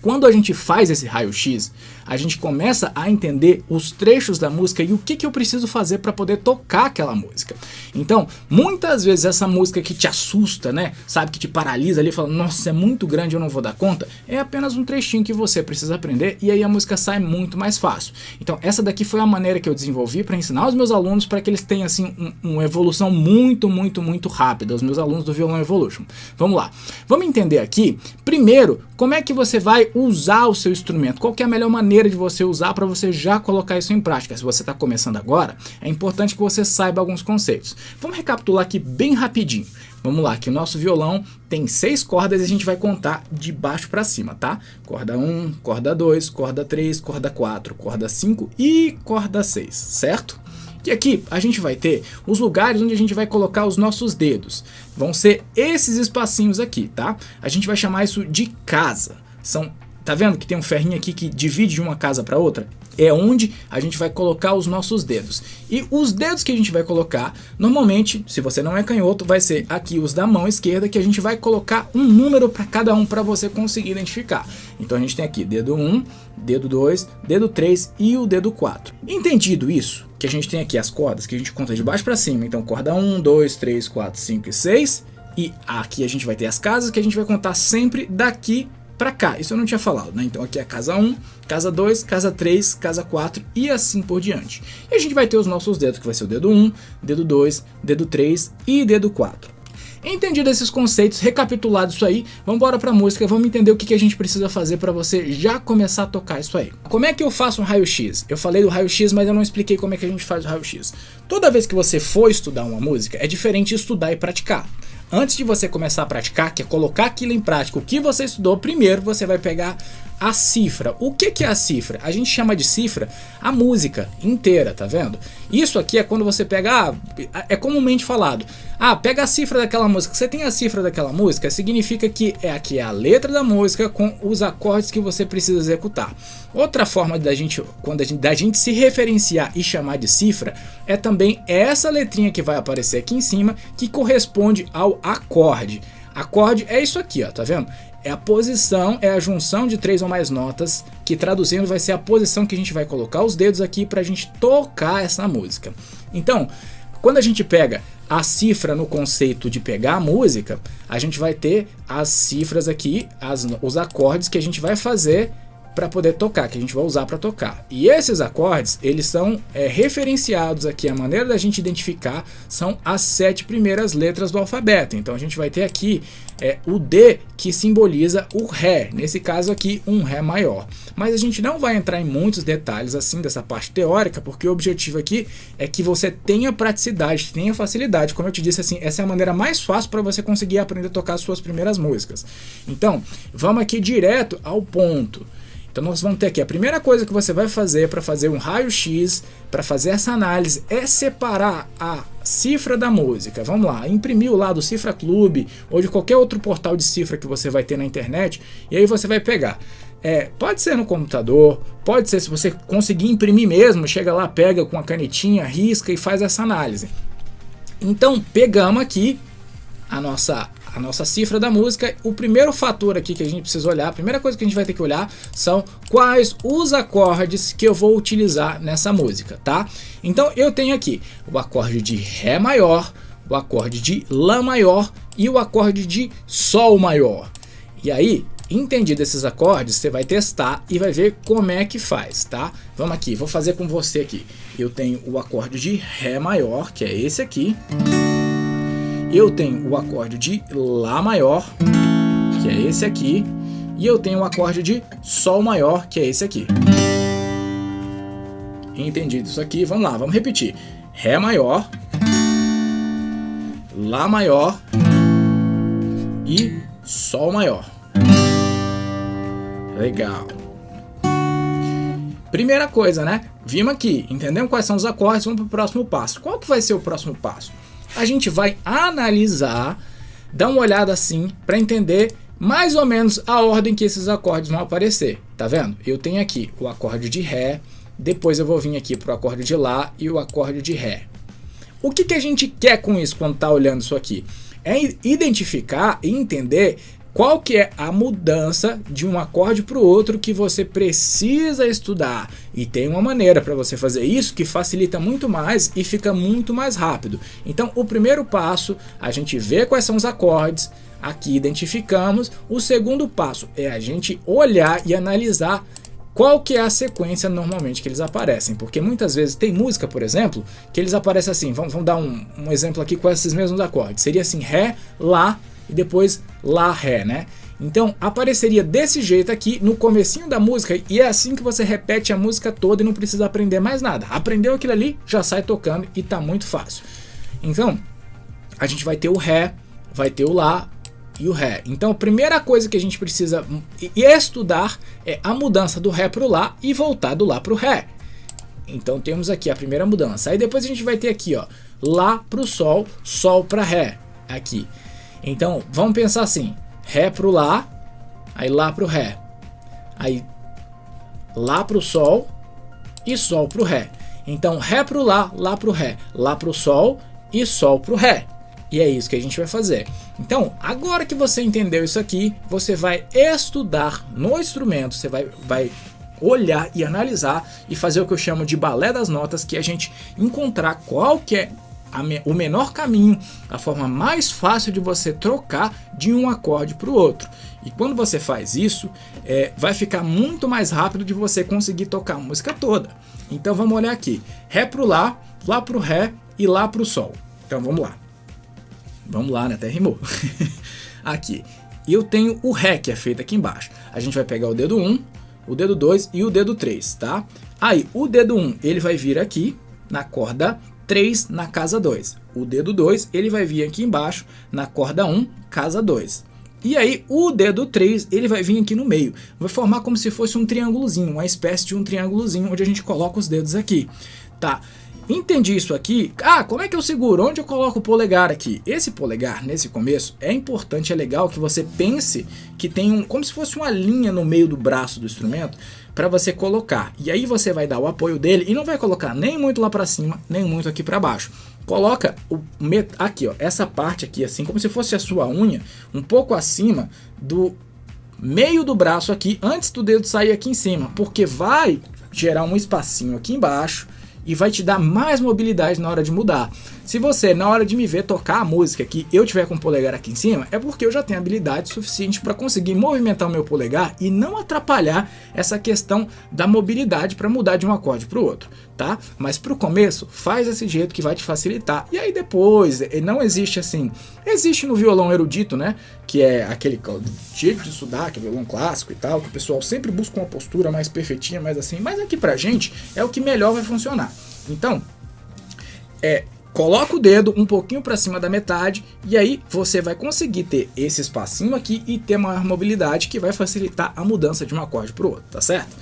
Quando a gente faz esse raio-x, a gente começa a entender os trechos da música e o que eu preciso fazer para poder tocar aquela música. Então, muitas vezes essa música que te assusta, né, sabe, que te paralisa ali, fala, nossa, é muito grande, eu não vou dar conta, é apenas um trechinho que você precisa aprender e aí a música sai muito mais fácil. Então, essa daqui foi a maneira que eu desenvolvi para ensinar os meus alunos para que eles tenham assim uma evolução muito rápida, os meus alunos do Violão Evolution. Vamos lá. Vamos entender aqui, primeiro, como é que você vai usar o seu instrumento, qual que é a melhor maneira de você usar para você já colocar isso em prática. Se você está começando agora, é importante que você saiba alguns conceitos. Vamos recapitular aqui bem rapidinho. Vamos lá, que o nosso violão tem 6 cordas e a gente vai contar de baixo para cima, tá? Corda 1, corda 2, corda 3, corda 4, corda 5 e corda 6, certo? E aqui a gente vai ter os lugares onde a gente vai colocar os nossos dedos. Vão ser esses espacinhos aqui, tá? A gente vai chamar isso de casa. Tá vendo que tem um ferrinho aqui que divide de uma casa para outra? É onde a gente vai colocar os nossos dedos. E os dedos que a gente vai colocar, normalmente, se você não é canhoto, vai ser aqui os da mão esquerda, que a gente vai colocar um número para cada um para você conseguir identificar. Então a gente tem aqui dedo 1, dedo 2, dedo 3 e o dedo 4. Entendido isso, que a gente tem aqui as cordas que a gente conta de baixo para cima. Então corda 1, 2, 3, 4, 5 e 6. E aqui a gente vai ter as casas que a gente vai contar sempre daqui para cá, isso eu não tinha falado, né? Então aqui é casa 1, casa 2, casa 3, casa 4 e assim por diante. E a gente vai ter os nossos dedos, que vai ser o dedo 1, dedo 2, dedo 3 e dedo 4. Entendido esses conceitos, recapitulado isso aí, vamos embora para a música, vamos entender o que a gente precisa fazer para você já começar a tocar isso aí. Como é que eu faço um raio-x? Eu falei do raio-x, mas eu não expliquei como é que a gente faz o raio-x. Toda vez que você for estudar uma música, é diferente estudar e praticar. Antes de você começar a praticar, que é colocar aquilo em prática, o que você estudou, primeiro você vai pegar a cifra. O que é a cifra? A gente chama de cifra a música inteira, tá vendo? Isso aqui é quando você pega, é comumente falado, pega a cifra daquela música. Você tem a cifra daquela música, significa que aqui é a letra da música com os acordes que você precisa executar. Outra forma da gente se referenciar e chamar de cifra é também essa letrinha que vai aparecer aqui em cima, que corresponde ao acorde. Acorde é isso aqui, ó, tá vendo? É a posição, é a junção de 3 ou mais notas, que traduzindo vai ser a posição que a gente vai colocar os dedos aqui para a gente tocar essa música. Então, quando a gente pega a cifra no conceito de pegar a música, a gente vai ter as cifras aqui, os acordes que a gente vai fazer para poder tocar, que a gente vai usar para tocar. E esses acordes, eles são referenciados aqui, a maneira da gente identificar são as 7 primeiras letras do alfabeto. Então a gente vai ter aqui o D, que simboliza o Ré, nesse caso aqui um Ré maior. Mas a gente não vai entrar em muitos detalhes assim dessa parte teórica, porque o objetivo aqui é que você tenha praticidade, tenha facilidade. Como eu te disse, assim, essa é a maneira mais fácil para você conseguir aprender a tocar as suas primeiras músicas. Então, vamos aqui direto ao ponto. Então nós vamos ter aqui, a primeira coisa que você vai fazer para fazer um raio-x, para fazer essa análise, é separar a cifra da música. Vamos lá, imprimir o lado Cifra Clube ou de qualquer outro portal de cifra que você vai ter na internet, e aí você vai pegar. Pode ser no computador, pode ser se você conseguir imprimir mesmo, chega lá, pega com a canetinha, risca e faz essa análise. Então pegamos aqui a nossa cifra da música. O primeiro fator aqui que a gente precisa olhar, a primeira coisa que a gente vai ter que olhar são quais os acordes que eu vou utilizar nessa música, tá? Então eu tenho aqui o acorde de Ré maior, o acorde de Lá maior e o acorde de Sol maior. E aí, entendido esses acordes, você vai testar e vai ver como é que faz, tá? Vamos aqui, vou fazer com você aqui. Eu tenho o acorde de Ré maior, que é esse aqui. Eu tenho o acorde de Lá maior, que é esse aqui, e eu tenho o acorde de Sol maior, que é esse aqui. Entendido isso aqui? Vamos lá, vamos repetir. Ré maior, Lá maior e Sol maior. Legal. Primeira coisa, né? Vimos aqui, entendemos quais são os acordes, vamos para o próximo passo. Qual que vai ser o próximo passo? A gente vai analisar, dar uma olhada assim, para entender mais ou menos a ordem que esses acordes vão aparecer. Tá vendo? Eu tenho aqui o acorde de Ré, depois eu vou vir aqui para o acorde de Lá e o acorde de Ré. O que a gente quer com isso quando está olhando isso aqui? É identificar e entender qual que é a mudança de um acorde para o outro que você precisa estudar. E tem uma maneira para você fazer isso que facilita muito mais e fica muito mais rápido. Então o primeiro passo, a gente vê quais são os acordes, aqui identificamos. O segundo passo é a gente olhar e analisar qual que é a sequência normalmente que eles aparecem, porque muitas vezes tem música, por exemplo, que eles aparecem assim, vamos dar um exemplo aqui com esses mesmos acordes, seria assim, Ré, Lá e depois Lá, Ré, né? Então apareceria desse jeito aqui no comecinho da música e é assim que você repete a música toda e não precisa aprender mais nada. Aprendeu aquilo ali, já sai tocando e tá muito fácil. Então a gente vai ter o Ré, vai ter o Lá e o Ré. Então a primeira coisa que a gente precisa estudar é a mudança do Ré para o Lá e voltar do Lá para o Ré. Então temos aqui a primeira mudança. Aí depois a gente vai ter aqui, ó, Lá para o Sol, Sol para Ré, aqui. Então vamos pensar assim, Ré para o Lá, aí Lá para o Ré, aí Lá para o Sol e Sol para o Ré. Então Ré para o Lá, Lá para o Ré, Lá para o Sol e Sol para o Ré. E é isso que a gente vai fazer. Então, agora que você entendeu isso aqui, você vai estudar no instrumento, você vai olhar e analisar e fazer o que eu chamo de balé das notas, que é a gente encontrar qual que é o menor caminho, a forma mais fácil de você trocar de um acorde para o outro. E quando você faz isso, vai ficar muito mais rápido de você conseguir tocar a música toda. Então vamos olhar aqui, Ré para o Lá, Lá para o Ré e Lá para o Sol. Então vamos lá. Vamos lá, né? Até rimou. Aqui. E eu tenho o Ré que é feito aqui embaixo. A gente vai pegar o dedo 1, o dedo 2 e o dedo 3, tá? Aí, o dedo 1, ele vai vir aqui na corda 3 na casa 2. O dedo 2, ele vai vir aqui embaixo na corda 1, casa 2. E aí, o dedo 3, ele vai vir aqui no meio. Vai formar como se fosse um triângulozinho, uma espécie de um triângulozinho onde a gente coloca os dedos aqui, tá? Entendi isso aqui. Ah, como é que eu seguro? Onde eu coloco o polegar aqui? Esse polegar, nesse começo, é importante, é legal que você pense que tem como se fosse uma linha no meio do braço do instrumento para você colocar. E aí você vai dar o apoio dele e não vai colocar nem muito lá para cima, nem muito aqui para baixo. Coloca aqui, ó, essa parte aqui, assim, como se fosse a sua unha, um pouco acima do meio do braço aqui, antes do dedo sair aqui em cima, porque vai gerar um espacinho aqui embaixo e vai te dar mais mobilidade na hora de mudar. Se você, na hora de me ver tocar a música aqui, eu tiver com o polegar aqui em cima, é porque eu já tenho habilidade suficiente para conseguir movimentar o meu polegar e não atrapalhar essa questão da mobilidade para mudar de um acorde para o outro, tá? Mas para o começo, faz desse jeito que vai te facilitar. E aí depois, não existe assim, existe no violão erudito, né? Que é aquele jeito de estudar, que é violão clássico e tal, que o pessoal sempre busca uma postura mais perfeitinha, mais assim, mas aqui pra gente é o que melhor vai funcionar. Então, coloca o dedo um pouquinho para cima da metade e aí você vai conseguir ter esse espacinho aqui e ter maior mobilidade que vai facilitar a mudança de um acorde para o outro, tá certo?